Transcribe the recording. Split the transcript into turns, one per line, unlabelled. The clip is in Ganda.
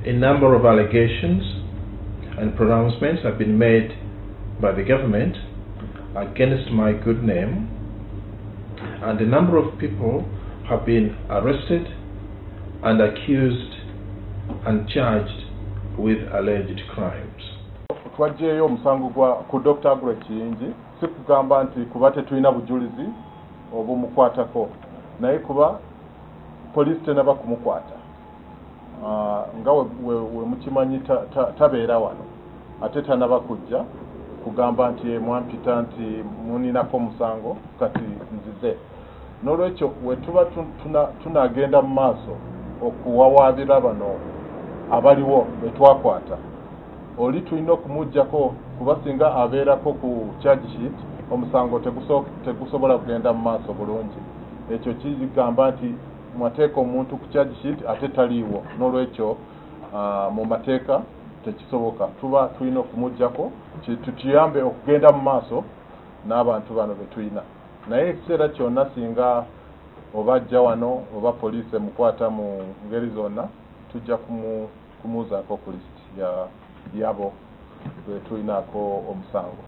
A number of allegations and pronouncements have been made by the government against my good name, and a number of people have been arrested and accused and charged with alleged crimes.
Twajeyo omusango ku Dr. Aggrey Kiyingi si kugamba nti kuba tetulina bujulizi obumukwatako, naye kuba poliisi tenaba kumukwata. Nga we mukimanyi tabeera wano ate tanaba kujja kugamba nti mwampita nti muninako omusango kati nzize. N'olwekyo we tuba tunagenda mu maaso okuwawaabira bano abaliwo betwakwata, oli tulina okumuggyako kuba singa abeerako ku charge sheet omusango tegusobola kugenda mu maaso bulungi. Ekyo kigamba nti mwateeka omuntu ku charge sheet ate taliiwo, n'olwekyo mu mateeka tekisoboka. Tuba tulina okumuggyako tutuyambe okugenda mu maaso n'abantu bano betulina. Naye ekiseera kyonna singa oba ajja wano oba poliisi emukwata mu ngeri zonna tujja kumuuzaako ku lisiti yabo betulinaako omusango.